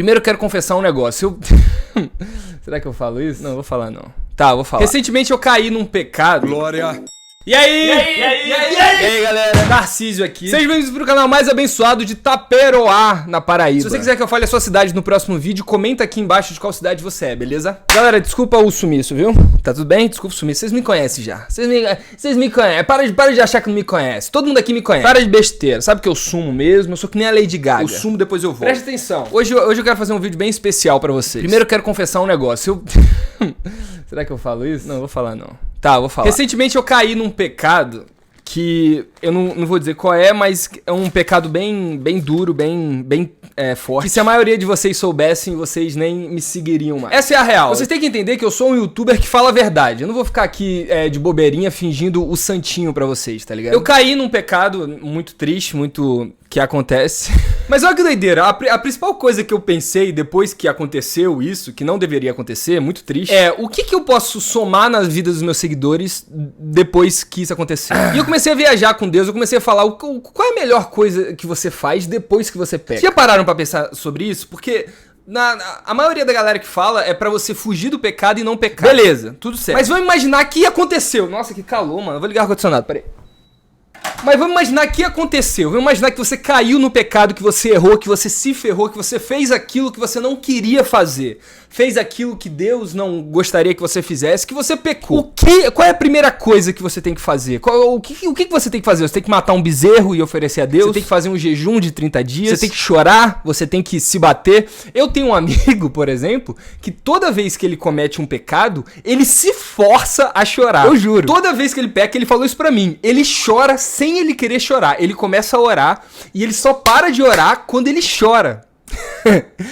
Primeiro eu quero confessar um negócio. Será que eu falo isso? Não, vou falar não. Tá, vou falar. Recentemente eu caí num pecado. Glória. E aí, galera? Tarcísio aqui. Sejam bem-vindos pro canal mais abençoado de Taperoá, na Paraíba. Se você quiser que eu fale a sua cidade no próximo vídeo, comenta aqui embaixo de qual cidade você é, beleza? Galera, desculpa o sumiço, viu? Tá tudo bem? Desculpa o sumiço. Vocês me conhecem já. Vocês me conhecem. Para de achar que não me conhece. Todo mundo aqui me conhece. Para de besteira. Sabe que eu sumo mesmo? Eu sou que nem a Lady Gaga. Eu sumo, depois eu volto. Preste atenção. Hoje eu quero fazer um vídeo bem especial pra vocês. Primeiro eu quero confessar um negócio. Será que eu falo isso? Não, vou falar não. Tá, vou falar. Recentemente eu caí num pecado que eu não vou dizer qual é, mas é um pecado bem duro, bem forte. E se a maioria de vocês soubessem, vocês nem me seguiriam mais. Essa é a real. Vocês têm que entender que eu sou um youtuber que fala a verdade. Eu não vou ficar aqui de bobeirinha fingindo o santinho pra vocês, tá ligado? Eu caí num pecado muito triste, muito que acontece. Mas olha que doideira, a principal coisa que eu pensei depois que aconteceu isso, que não deveria acontecer, muito triste, é o que eu posso somar na vida dos meus seguidores depois que isso aconteceu. E eu comecei a viajar com Deus, eu comecei a falar qual é a melhor coisa que você faz depois que você peca. Vocês já pararam pra pensar sobre isso? Porque a maioria da galera que fala é pra você fugir do pecado e não pecar. Beleza, tudo certo. Mas vamos imaginar que aconteceu. Nossa, que calor, mano. Eu vou ligar o ar-condicionado, peraí. Mas vamos imaginar que aconteceu, vamos imaginar que você caiu no pecado, que você errou, que você se ferrou, que você fez aquilo que você não queria fazer, fez aquilo que Deus não gostaria que você fizesse, que você pecou. Qual é a primeira coisa que você tem que fazer? O que você tem que fazer? Você tem que matar um bezerro e oferecer a Deus? Você tem que fazer um jejum de 30 dias? Você tem que chorar? Você tem que se bater? Eu tenho um amigo, por exemplo, que toda vez que ele comete um pecado, ele se força a chorar. Eu juro. Toda vez que ele peca, ele falou isso pra mim, ele chora sem ele querer chorar. Ele começa a orar e ele só para de orar quando ele chora.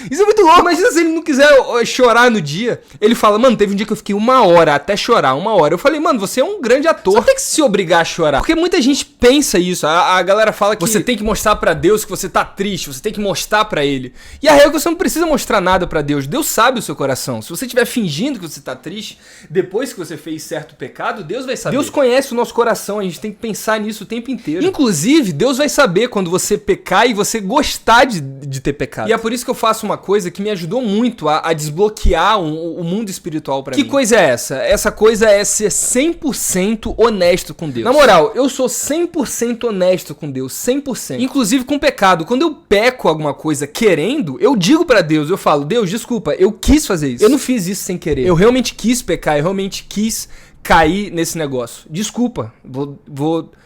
Isso é muito louco. Imagina se ele não quiser chorar no dia. Ele fala, mano, teve um dia que eu fiquei 1 hora até chorar, 1 hora. Eu falei, mano, você é um grande ator. Você não tem que se obrigar a chorar. Porque muita gente pensa isso. A galera fala que você tem que mostrar pra Deus que você tá triste. Você tem que mostrar pra ele. E a real é que você não precisa mostrar nada pra Deus. Deus sabe o seu coração. Se você estiver fingindo que você tá triste, depois que você fez certo pecado, Deus vai saber. Deus conhece o nosso coração. A gente tem que pensar nisso o tempo inteiro. Inclusive, Deus vai saber quando você pecar e você gostar de ter pecado. E é por isso que eu faço uma coisa que me ajudou muito a desbloquear o mundo espiritual pra mim. Que coisa é essa? Essa coisa é ser 100% honesto com Deus. Na moral, eu sou 100% honesto com Deus, 100%. Inclusive com pecado. Quando eu peco alguma coisa querendo, eu digo pra Deus, eu falo, Deus, desculpa, eu quis fazer isso. Eu não fiz isso sem querer. Eu realmente quis pecar, eu realmente quis cair nesse negócio. Desculpa,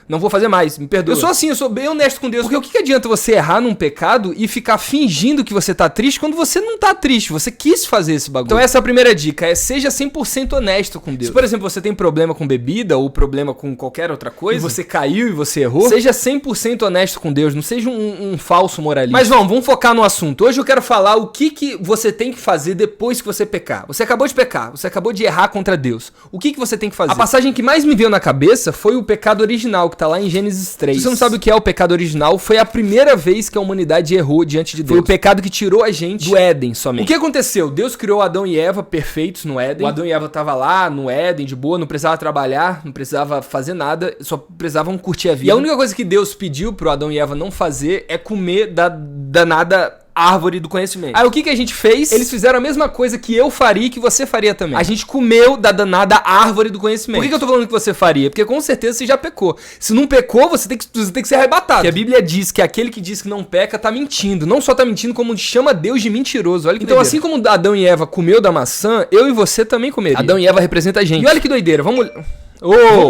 não vou fazer mais, me perdoa. Eu sou assim, eu sou bem honesto com Deus. Porque o que adianta você errar num pecado e ficar fingindo que você tá triste quando você não tá triste, você quis fazer esse bagulho. Então essa é a primeira dica, seja 100% honesto com Deus. Se, por exemplo, você tem problema com bebida ou problema com qualquer outra coisa, e você caiu e você errou, seja 100% honesto com Deus, não seja um falso moralista. Mas vamos focar no assunto. Hoje eu quero falar o que você tem que fazer depois que você pecar. Você acabou de pecar, você acabou de errar contra Deus. O que você tem que fazer? A passagem que mais me veio na cabeça foi o pecado original, que tá lá em Gênesis 3. Se você não sabe o que é o pecado original, foi a primeira vez que a humanidade errou diante de Deus. Foi o pecado que tirou a gente do Éden somente. O que aconteceu? Deus criou Adão e Eva perfeitos no Éden. O Adão e Eva tava lá no Éden, de boa, não precisava trabalhar, não precisava fazer nada, só precisavam curtir a vida. E a única coisa que Deus pediu pro Adão e Eva não fazer é comer da danada árvore do conhecimento. Aí o que a gente fez? Eles fizeram a mesma coisa que eu faria e que você faria também. A gente comeu da danada árvore do conhecimento. Por que eu tô falando que você faria? Porque com certeza você já pecou. Se não pecou, você tem que ser arrebatado. Porque a Bíblia diz que aquele que diz que não peca tá mentindo. Não só tá mentindo, como chama Deus de mentiroso. Olha que então, doideira. Assim como Adão e Eva comeu da maçã, eu e você também comeria. Adão e Eva representa a gente. E olha que doideira, vamos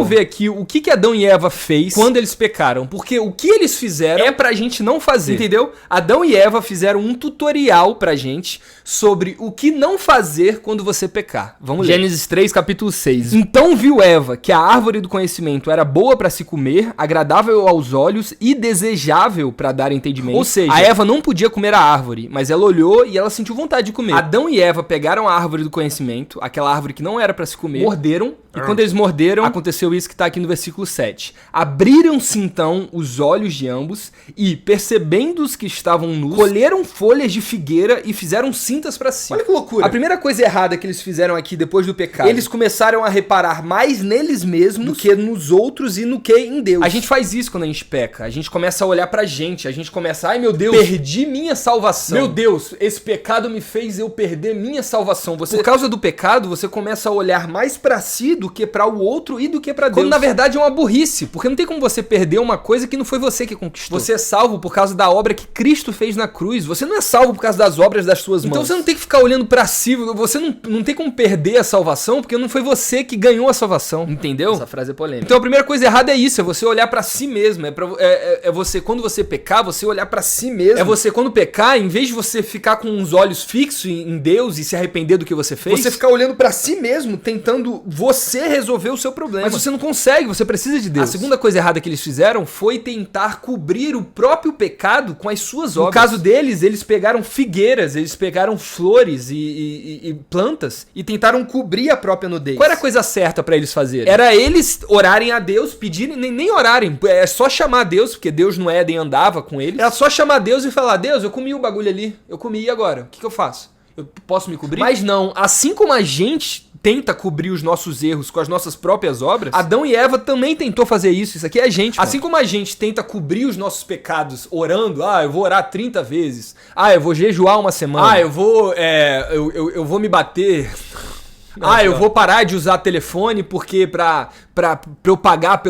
ver aqui o que Adão e Eva fez quando eles pecaram. Porque o que eles fizeram é pra gente não fazer. Entendeu? Adão e Eva fizeram um tutorial pra gente sobre o que não fazer quando você pecar. Vamos ler. Gênesis 3, capítulo 6. Então viu Eva que a árvore do conhecimento era boa pra se comer, agradável aos olhos e desejável pra dar entendimento. Ou seja, a Eva não podia comer a árvore, mas ela olhou e ela sentiu vontade de comer. Adão e Eva pegaram a árvore do conhecimento, aquela árvore que não era pra se comer, morderam. E quando eles morderam, viram, aconteceu isso que tá aqui no versículo 7. Abriram-se então os olhos de ambos e, percebendo os que estavam nus, colheram folhas de figueira e fizeram cintas pra si. Olha que loucura. A primeira coisa errada que eles fizeram aqui depois do pecado, eles começaram a reparar mais neles mesmos do que nos outros e no que em Deus. A gente faz isso quando a gente peca. A gente começa a olhar pra gente. A gente começa, ai meu Deus, perdi minha salvação. Meu Deus, esse pecado me fez eu perder minha salvação. Por causa do pecado, você começa a olhar mais pra si do que pra o outro e do que pra Deus. Quando na verdade é uma burrice, porque não tem como você perder uma coisa que não foi você que conquistou. Você é salvo por causa da obra que Cristo fez na cruz. Você não é salvo por causa das obras das suas mãos. Então você não tem que ficar olhando pra si. Você não tem como perder a salvação, porque não foi você que ganhou a salvação. Entendeu? Essa frase é polêmica. Então a primeira coisa errada é isso, é você olhar pra si mesmo. É você, quando você pecar, você olhar pra si mesmo. É você, quando pecar, em vez de você ficar com os olhos fixos em Deus e se arrepender do que você fez, você ficar olhando pra si mesmo, tentando você resolver o seu problema. Mas você não consegue, você precisa de Deus. A segunda coisa errada que eles fizeram foi tentar cobrir o próprio pecado com as suas obras. No caso deles, eles pegaram figueiras, eles pegaram flores e plantas e tentaram cobrir a própria nudez. Qual era a coisa certa pra eles fazerem? Era eles orarem a Deus, pedirem, nem orarem, é só chamar a Deus, porque Deus no Éden andava com eles. Era só chamar a Deus e falar, Deus, eu comi o bagulho ali, eu comi, e agora? O que eu faço? Eu posso me cobrir? Mas não, assim como a gente tenta cobrir os nossos erros com as nossas próprias obras, Adão e Eva também tentou fazer isso. Isso aqui é a gente, mano. Assim como a gente tenta cobrir os nossos pecados orando, eu vou orar 30 vezes, eu vou jejuar uma semana, eu vou me bater... eu vou parar de usar telefone porque pra eu pagar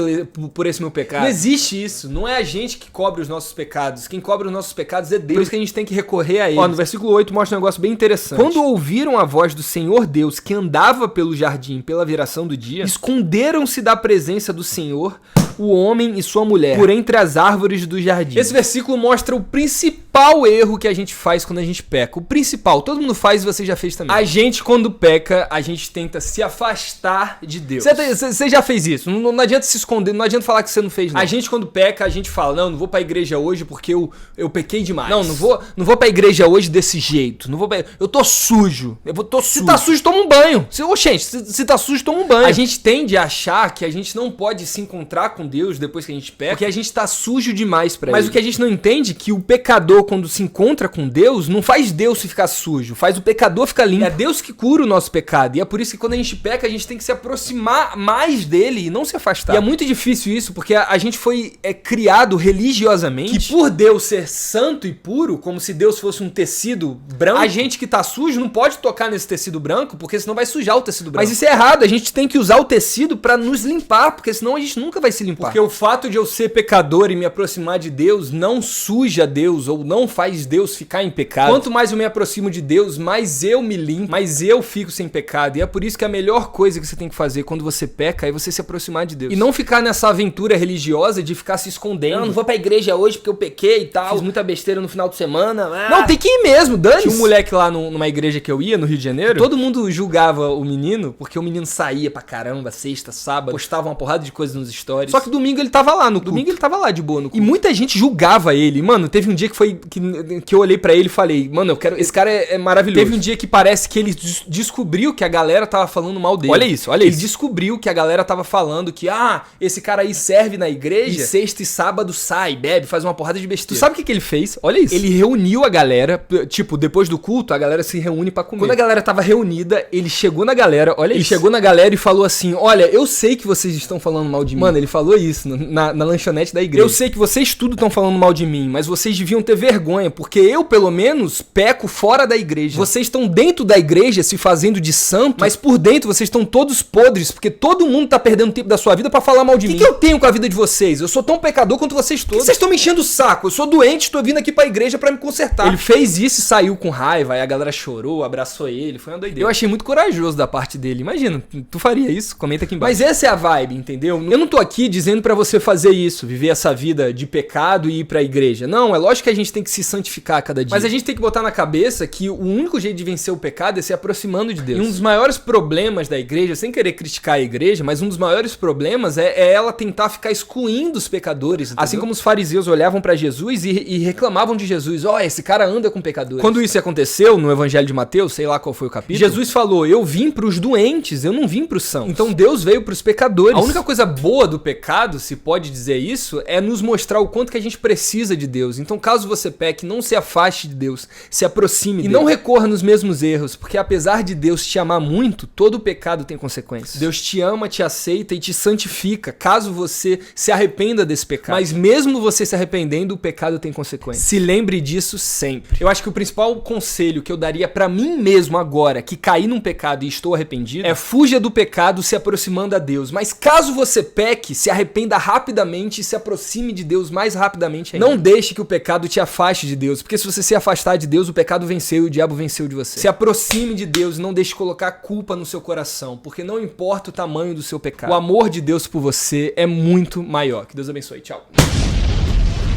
por esse meu pecado. Não existe isso. Não é a gente que cobre os nossos pecados. Quem cobre os nossos pecados é Deus. Por isso que a gente tem que recorrer a Ele. No versículo 8 mostra um negócio bem interessante. Quando ouviram a voz do Senhor Deus que andava pelo jardim pela viração do dia, esconderam-se da presença do Senhor o homem e sua mulher por entre as árvores do jardim. Esse versículo mostra o principal erro que a gente faz quando a gente peca. O principal, todo mundo faz e você já fez também. A gente, quando peca, a gente tenta se afastar de Deus. Você já fez isso. Não adianta se esconder, não adianta falar que você não fez, não. A gente, quando peca, a gente fala, não vou pra igreja hoje porque eu pequei demais. Não vou pra igreja hoje desse jeito. Eu tô sujo. Se tá sujo, toma um banho. Se tá sujo, toma um banho. A gente tende a achar que a gente não pode se encontrar com Deus depois que a gente peca, porque a gente tá sujo demais pra Ele. Mas o que a gente não entende é que o pecador, quando se encontra com Deus, não faz Deus ficar sujo, faz o pecador ficar limpo. É Deus que cura o nosso pecado. E é por isso que quando a gente peca, a gente tem que se aproximar mais dele e não se afastar. E é muito difícil isso, porque a gente foi criado religiosamente que por Deus ser santo e puro, como se Deus fosse um tecido branco, a gente que tá sujo não pode tocar nesse tecido branco, porque senão vai sujar o tecido branco. Mas isso é errado, a gente tem que usar o tecido pra nos limpar, porque senão a gente nunca vai se limpar. Porque o fato de eu ser pecador e me aproximar de Deus não suja Deus ou não faz Deus ficar em pecado. Quanto mais eu me aproximo de Deus, mais eu me limpo, mais eu fico sem pecado. E é por isso que a melhor coisa que você tem que fazer quando você peca é você se aproximar de Deus. E não ficar nessa aventura religiosa de ficar se escondendo. Não vou pra igreja hoje porque eu pequei e tal. Fiz muita besteira no final de semana. Não, tem que ir mesmo, dane-se. Tinha um moleque lá numa igreja que eu ia, no Rio de Janeiro. Todo mundo julgava o menino, porque o menino saía pra caramba, sexta, sábado, postava uma porrada de coisas nos stories. Só que domingo ele tava lá no culto. Domingo ele tava lá de boa no culto. E muita gente julgava ele. Mano, teve um dia que eu olhei pra ele e falei, mano, esse cara é maravilhoso. Teve um dia que parece que ele descobriu que a galera tava falando mal dele. Olha isso. Ele descobriu que a galera tava falando que, esse cara aí serve na igreja, e sexta e sábado sai, bebe, faz uma porrada de besteira. Tu sabe o que ele fez? Olha isso. Ele reuniu a galera, tipo, depois do culto, a galera se reúne pra comer. Quando a galera tava reunida, ele chegou na galera, olha isso. Ele chegou na galera e falou assim, olha, eu sei que vocês estão falando mal de mim. Mano, ele falou isso na lanchonete da igreja. Eu sei que vocês tudo estão falando mal de mim, mas vocês deviam ter vergonha, porque eu, pelo menos, peco fora da igreja. Vocês estão dentro da igreja se fazendo de santo, mas por dentro vocês estão todos podres, porque todo mundo tá perdendo tempo da sua vida pra falar mal de mim. O que eu tenho com a vida de vocês? Eu sou tão pecador quanto vocês todos. Vocês estão me enchendo o saco. Eu sou doente, estou vindo aqui pra igreja pra me consertar. Ele fez isso e saiu com raiva, aí a galera chorou, abraçou ele, foi uma doideira. Eu achei muito corajoso da parte dele. Imagina, tu faria isso? Comenta aqui embaixo. Mas essa é a vibe, entendeu? Eu não tô aqui dizendo pra você fazer isso, viver essa vida de pecado e ir pra igreja. Não, é lógico que a gente tem que se santificar a cada dia. Mas a gente tem que botar na cabeça que o único jeito de vencer o pecado é se aproximando de Deus. E um dos maiores maiores problemas da igreja, sem querer criticar a igreja, mas um dos maiores problemas é ela tentar ficar excluindo os pecadores, entendeu? Assim como os fariseus olhavam pra Jesus e reclamavam de Jesus, esse cara anda com pecadores. Quando isso aconteceu no Evangelho de Mateus, sei lá qual foi o capítulo, Jesus falou, eu vim pros doentes, eu não vim pros sãos. Então Deus veio pros pecadores. A única coisa boa do pecado, se pode dizer isso, é nos mostrar o quanto que a gente precisa de Deus. Então caso você peque, não se afaste de Deus, se aproxime dele. E não recorra nos mesmos erros, porque apesar de Deus te amar muito, todo pecado tem consequências. Deus te ama, te aceita e te santifica, caso você se arrependa desse pecado. Mas mesmo você se arrependendo, o pecado tem consequências. Se lembre disso sempre. Eu acho que o principal conselho que eu daria pra mim mesmo agora, que caí num pecado e estou arrependido, é fuja do pecado se aproximando a Deus. Mas caso você peque, se arrependa rapidamente e se aproxime de Deus mais rapidamente ainda. Não deixe que o pecado te afaste de Deus, porque se você se afastar de Deus, o pecado venceu e o diabo venceu de você. Se aproxime de Deus e não deixe colocar culpa no seu coração, porque não importa o tamanho do seu pecado. O amor de Deus por você é muito maior. Que Deus abençoe. Tchau.